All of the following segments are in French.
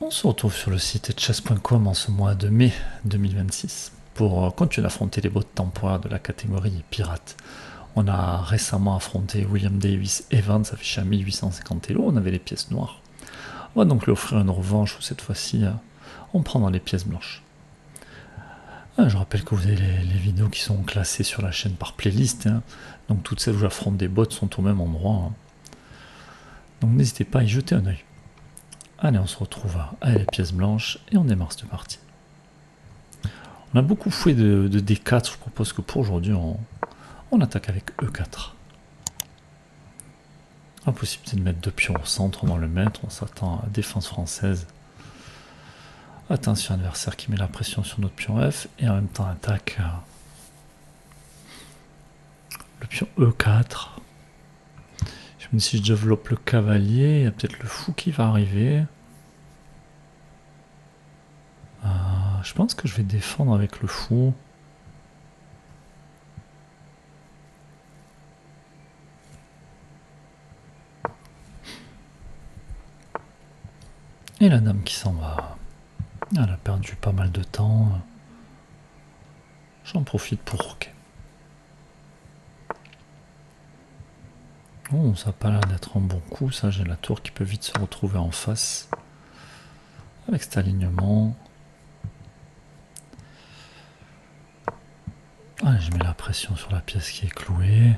On se retrouve sur le site chess.com en ce mois de mai 2026 pour continuer d'affronter les bots temporaires de la catégorie pirate. On a récemment affronté William Davis Evans affiché à 1850 Elo, on avait les pièces noires. On va donc lui offrir une revanche où cette fois-ci on prend dans les pièces blanches. Je rappelle que vous avez les vidéos qui sont classées sur la chaîne par playlist, donc toutes celles où j'affronte des bots sont au même endroit. Donc n'hésitez pas à y jeter un oeil. Allez, on se retrouve à les pièces blanches et on démarre cette partie. On a beaucoup fouet de D4, je propose que pour aujourd'hui on attaque avec E4. La possibilité de mettre deux pions au centre, on va le mettre, on s'attend à défense française. Attention, adversaire qui met la pression sur notre pion F et en même temps attaque le pion E4. Je me dis si je développe le cavalier, il y a peut-être le fou qui va arriver. Je pense que je vais défendre avec le fou. Et la dame qui s'en va. Elle a perdu pas mal de temps. J'en profite pour roquer. Oh, ça n'a pas l'air d'être un bon coup, ça. J'ai la tour qui peut vite se retrouver en face. Avec cet alignement. Allez, je mets la pression sur la pièce qui est clouée.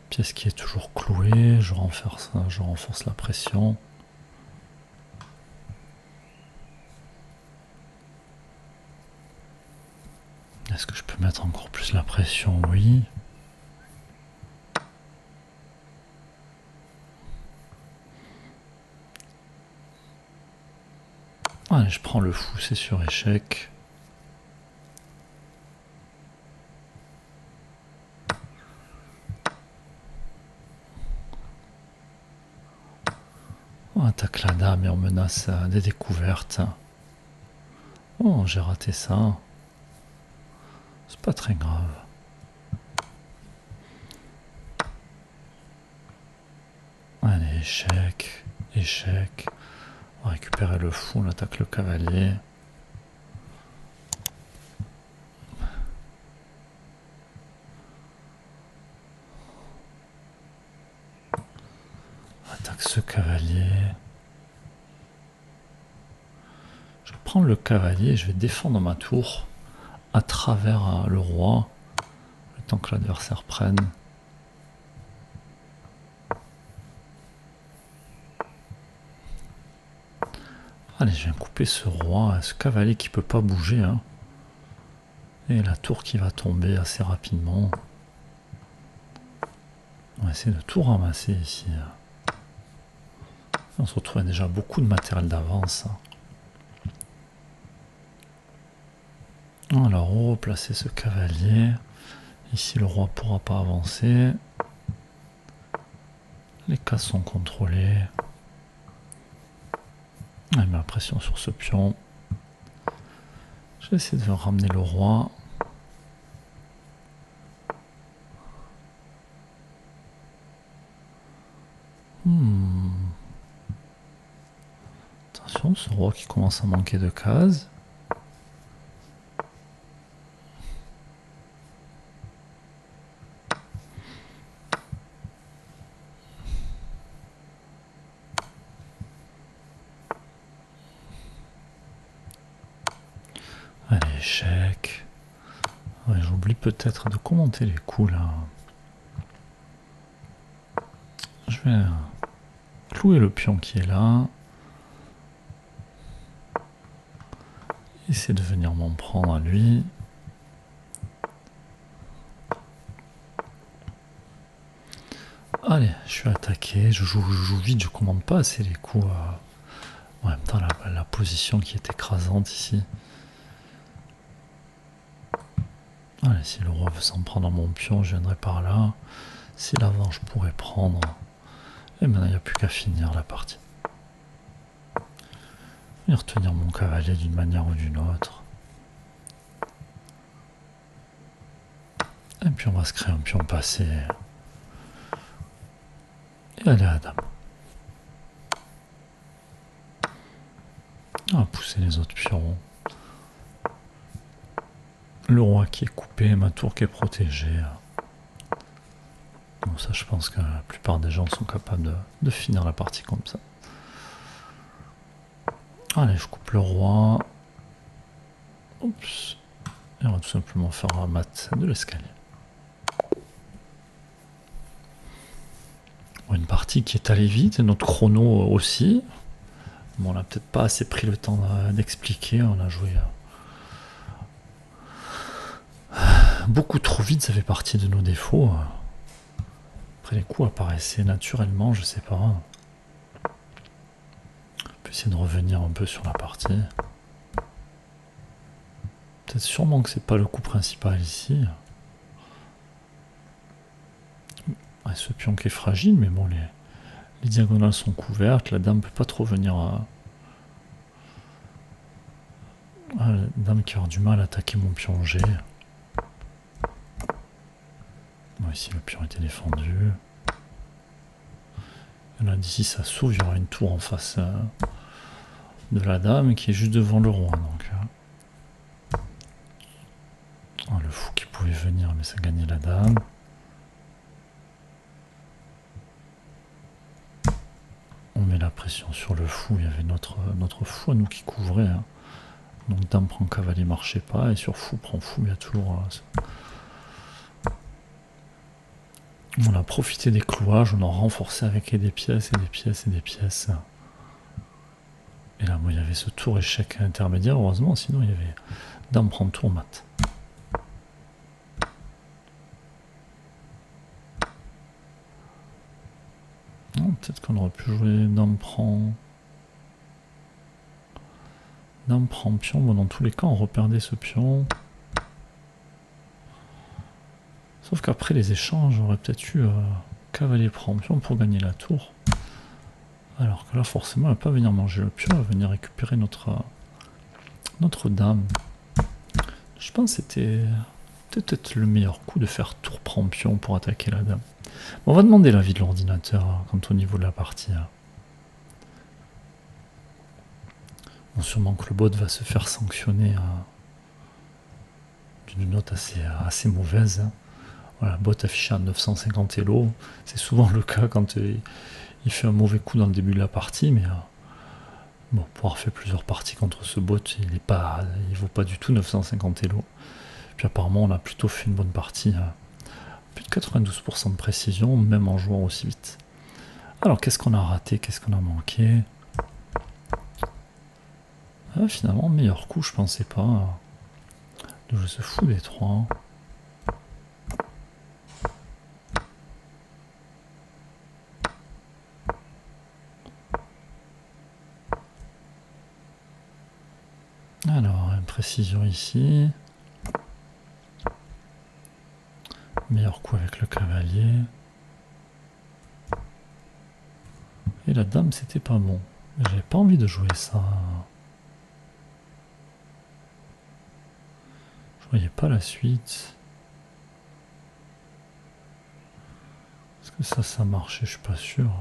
Pièce qui est toujours clouée. Je renforce la pression. Est-ce que je peux mettre encore plus la pression? Oui. Allez, je prends le fou, c'est sur échec. On attaque la dame et on menace des découvertes. Oh, j'ai raté ça. C'est pas très grave. Allez, échec, échec. On va récupérer le fou, on attaque le cavalier. On attaque ce cavalier. Je vais prendre le cavalier et je vais défendre ma tour à travers le roi, le temps que l'adversaire prenne. Allez, je viens couper ce roi, ce cavalier qui peut pas bouger. Et la tour qui va tomber assez rapidement. On va essayer de tout ramasser ici. On se retrouve déjà beaucoup de matériel d'avance. Alors, replacer ce cavalier. Ici, le roi ne pourra pas avancer. Les cases sont contrôlées. Elle met la pression sur ce pion. Je vais essayer de ramener le roi. Attention, ce roi qui commence à manquer de cases. Allez, échec. Ouais, j'oublie peut-être de commenter les coups là. Je vais clouer le pion qui est là. Essayer de venir m'en prendre à lui. Allez, je suis attaqué, je joue vite, je commande pas assez les coups. En même temps, la position qui est écrasante ici. Allez, si le roi veut s'en prendre à mon pion, je viendrai par là. Si l'avant, je pourrais prendre. Et maintenant, il n'y a plus qu'à finir la partie. Et retenir mon cavalier d'une manière ou d'une autre. Et puis on va se créer un pion passé. Et aller à la dame. On va pousser les autres pions. Le roi qui est coupé, ma tour qui est protégée. Bon, ça, je pense que la plupart des gens sont capables de finir la partie comme ça. Allez, je coupe le roi. Oups. Et on va tout simplement faire un mat de l'escalier. Bon, une partie qui est allée vite, et notre chrono aussi. Bon, on n'a peut-être pas assez pris le temps d'expliquer. On a joué beaucoup trop vite, ça fait partie de nos défauts. Après, les coups apparaissaient naturellement, je sais pas. On peut essayer de revenir un peu sur la partie. Peut-être sûrement que c'est pas le coup principal ici. Ouais, ce pion qui est fragile, mais bon, les diagonales sont couvertes. La dame peut pas trop venir la dame qui aura du mal à attaquer mon pion G. Bon, ici le pion était défendu. Et là d'ici ça s'ouvre, il y aura une tour en face de la dame qui est juste devant le roi. Donc, le fou qui pouvait venir, mais ça gagnait la dame. On met la pression sur le fou, il y avait notre fou à nous qui couvrait. Donc dame prend cavalier, marchait pas, et sur fou prend fou, il y a toujours... On a profité des clouages, on a renforcé avec des pièces et des pièces et des pièces. Et là, bon, il y avait ce tour échec intermédiaire, heureusement, sinon il y avait dame prend tour mat. Peut-être qu'on aurait pu jouer dame prend pion. Bon, dans tous les cas, on reperdait ce pion. Sauf qu'après les échanges, j'aurais peut-être eu cavalier prend pion pour gagner la tour. Alors que là, forcément, elle va pas venir manger le pion, elle va venir récupérer notre dame. Je pense que c'était peut-être le meilleur coup de faire tour prend pion pour attaquer la dame. Bon, on va demander l'avis de l'ordinateur quant au niveau de la partie. Bon, sûrement que le bot va se faire sanctionner d'une note assez mauvaise. Voilà, bot affiché à 950 Elo. C'est souvent le cas quand il fait un mauvais coup dans le début de la partie, mais bon, pour avoir fait plusieurs parties contre ce bot, il vaut pas du tout 950 Elo. Puis apparemment, on a plutôt fait une bonne partie. Plus de 92% de précision, même en jouant aussi vite. Alors, qu'est-ce qu'on a raté? Qu'est-ce qu'on a manqué? Finalement, meilleur coup, je pensais pas de jouer ce fou des 3. Alors, une précision ici. Meilleur coup avec le cavalier. Et la dame, c'était pas bon. J'avais pas envie de jouer ça. Je voyais pas la suite. Est-ce que ça marchait? Je suis pas sûr.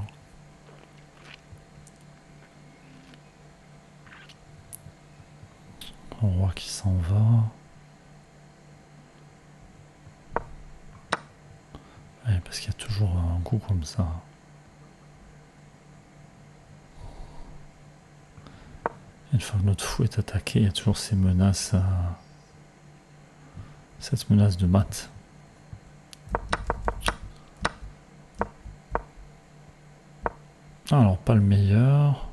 Un roi qui s'en va. Ouais, parce qu'il y a toujours un coup comme ça. Une fois que notre fou est attaqué, il y a toujours ces menaces. Cette menace de mat. Alors, pas le meilleur.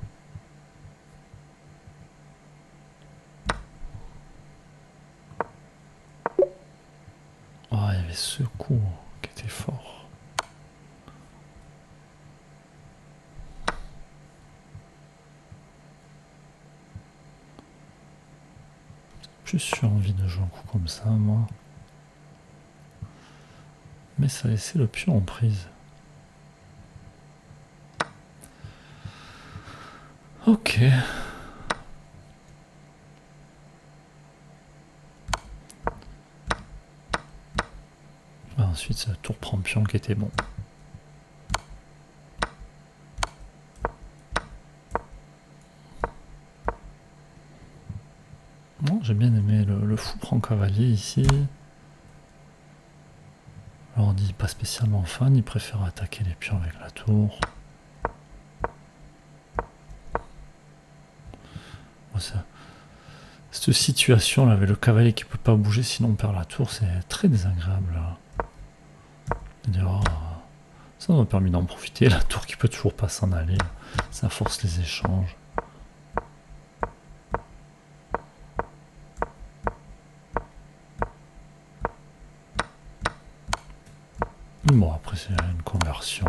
Oh, il y avait ce coup qui était fort. J'ai juste envie de jouer un coup comme ça, moi. Mais ça laissait le pion en prise. Ok. Ensuite, c'est le tour prend pion qui était bon. intéressant. J'ai bien aimé le fourre en cavalier ici. L'ordi pas spécialement fan, il préfère attaquer les pions avec la tour. Bon, cette situation là avec le cavalier qui peut pas bouger sinon on perd la tour, c'est très désagréable. D'ailleurs, ça m'a permis d'en profiter. La tour qui peut toujours pas s'en aller, ça force les échanges. Bon, après c'est une conversion.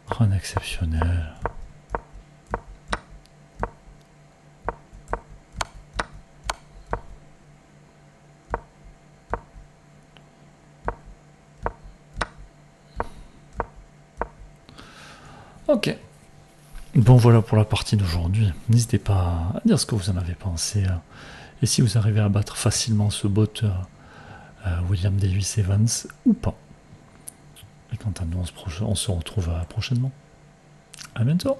Rien d'exceptionnel. Ok. Bon, voilà pour la partie d'aujourd'hui. N'hésitez pas à dire ce que vous en avez pensé. Et si vous arrivez à battre facilement ce bot William Davis Evans ou pas. Et quant à nous, on se retrouve prochainement. À bientôt.